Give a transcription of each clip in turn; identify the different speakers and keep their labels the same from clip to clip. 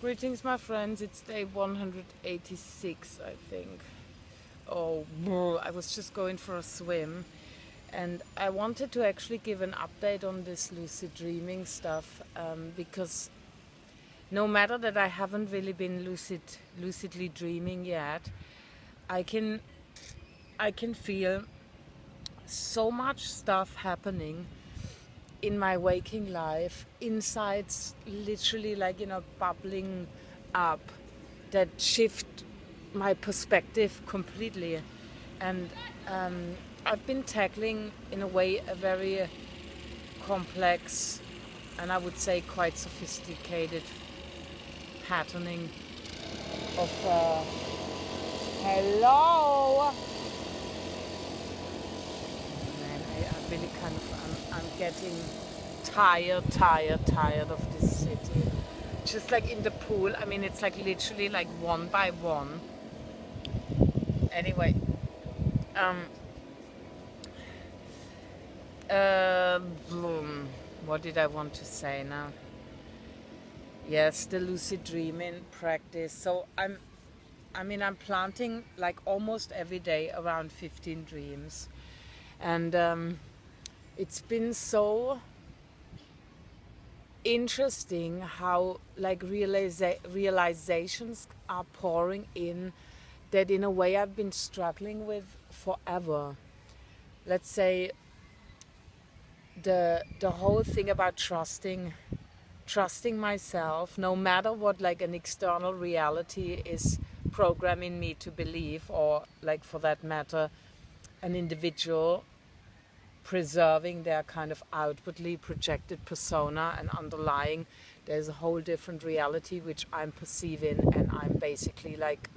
Speaker 1: Greetings, my friends. It's day 186, I think. Oh, I was just going for a swim, and I wanted to actually give an update on this lucid dreaming stuff because no matter that I haven't really been lucidly dreaming yet, I can feel so much stuff happening in my waking life, insights literally bubbling up that shift my perspective completely. And I've been tackling, in a way, a very complex and I would say quite sophisticated patterning of hello. Man, I really kind of I'm getting tired of this city. Just like in the pool, I mean, it's like literally like one by one. Anyway, what did I want to say now? Yes, the lucid dreaming practice. So I'm planting like almost every day around 15 dreams, and it's been so interesting how like realizations are pouring in that in a way I've been struggling with forever. Let's say the whole thing about trusting myself, no matter what like an external reality is programming me to believe, or like for that matter an individual preserving their kind of outwardly projected persona, and underlying there's a whole different reality which I'm perceiving, and I'm basically like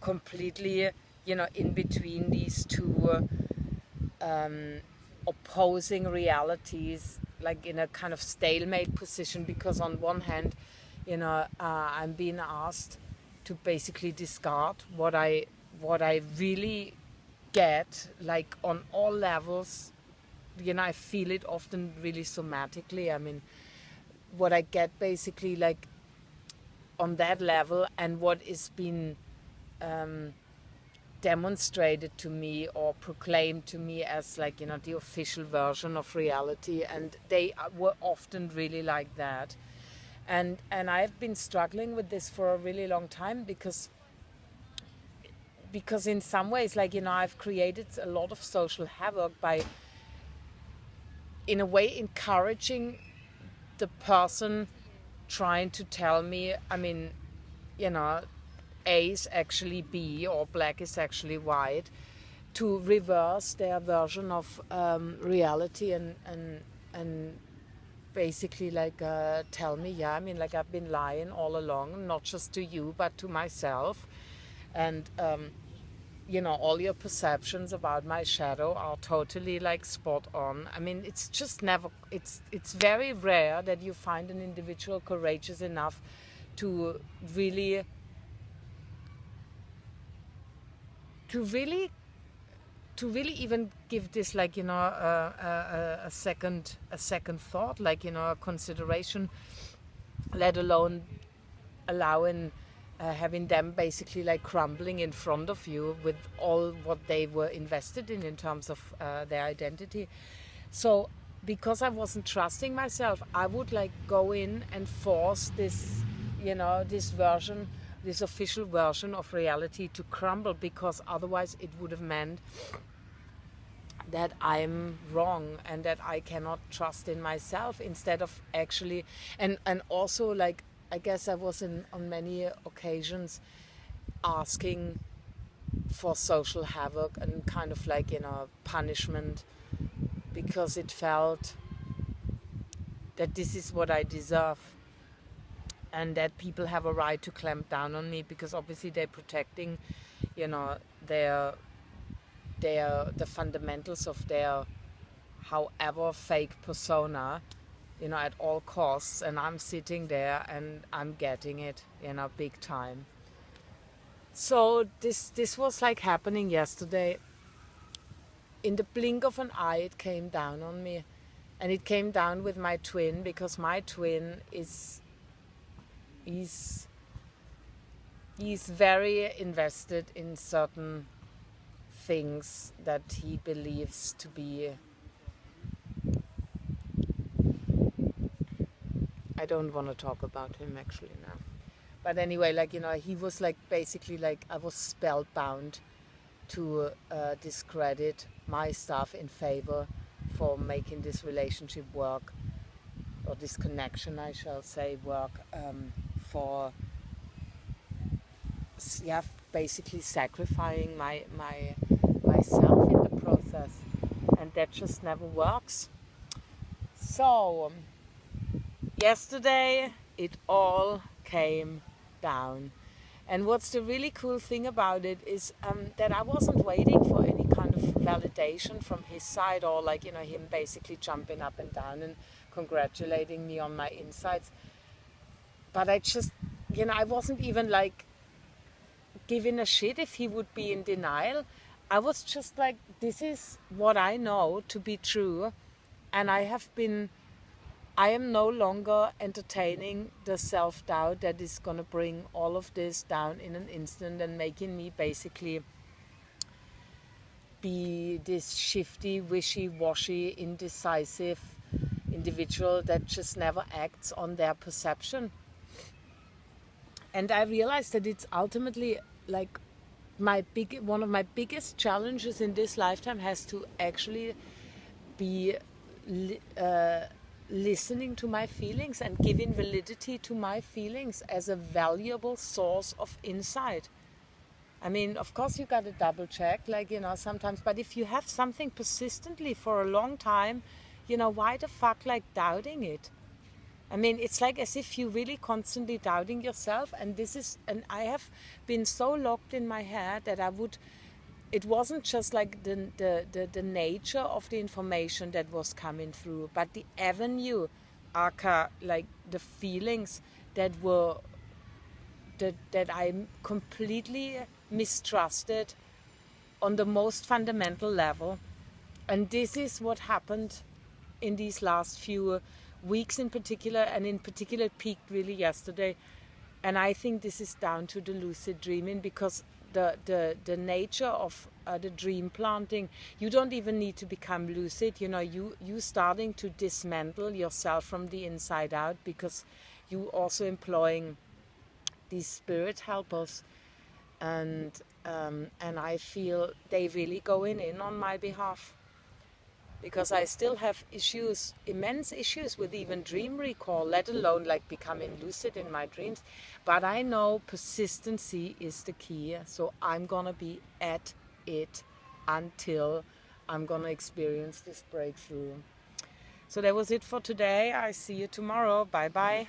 Speaker 1: completely, in between these two opposing realities, like in a kind of stalemate position, because on one hand, I'm being asked to basically discard what I really get, like on all levels. I feel it often really somatically. I mean, what I get basically like on that level, and what is being demonstrated to me or proclaimed to me as like the official version of reality, and they were often really like that. And I've been struggling with this for a really long time, because in some ways, like, I've created a lot of social havoc by, in a way, encouraging the person trying to tell me, I mean, A is actually B or black is actually white, to reverse their version of reality, and basically like tell me, yeah, I mean, like, I've been lying all along, not just to you but to myself, and all your perceptions about my shadow are totally like spot on. I mean, it's just never, it's very rare that you find an individual courageous enough to really even give this, like, a second thought, like, a consideration, let alone allowing having them basically like crumbling in front of you with all what they were invested in terms of their identity. So because I wasn't trusting myself, I would like go in and force this, this official version of reality to crumble, because otherwise it would have meant that I'm wrong and that I cannot trust in myself, instead of actually, and also, like, I guess I was on many occasions asking for social havoc and kind of like, punishment, because it felt that this is what I deserve, and that people have a right to clamp down on me, because obviously they're protecting, the fundamentals of their however fake persona, at all costs, and I'm sitting there and I'm getting it, big time. So this was like happening yesterday. In the blink of an eye, it came down on me, and it came down with my twin, because my twin is he's very invested in certain things that he believes to be, I don't want to talk about him actually now. But anyway, like, you know, he was like basically like, I was spellbound to discredit my stuff in favor for making this relationship work, or this connection, I shall say, work, for, yeah, basically sacrificing myself in the process, and that just never works. So yesterday it all came down, and what's the really cool thing about it is that I wasn't waiting for any kind of validation from his side, or like, you know, him basically jumping up and down and congratulating me on my insights. But I just, you know, I wasn't even like giving a shit if he would be in denial. I was just like, this is what I know to be true, and I am no longer entertaining the self-doubt that is going to bring all of this down in an instant and making me basically be this shifty, wishy-washy, indecisive individual that just never acts on their perception. And I realized that it's ultimately like one of my biggest challenges in this lifetime has to actually be listening to my feelings and giving validity to my feelings as a valuable source of insight. I mean, of course you got to double check, like, you know, sometimes, but if you have something persistently for a long time, you know, why the fuck like doubting it? I mean, it's like as if you're really constantly doubting yourself, and I have been so locked in my head that it wasn't just like the nature of the information that was coming through, but the avenue, aka like the feelings that I completely mistrusted on the most fundamental level. And this is what happened in these last few weeks in particular, and in particular it peaked really yesterday. And I think this is down to the lucid dreaming, because the nature of the dream planting, you don't even need to become lucid, you know, you starting to dismantle yourself from the inside out, because you also employing these spirit helpers, and I feel they really going in on my behalf, because I still have immense issues with even dream recall, let alone like becoming lucid in my dreams. But I know persistency is the key, so I'm gonna be at it until I'm gonna experience this breakthrough. So that was it for today. I see you tomorrow. Bye bye.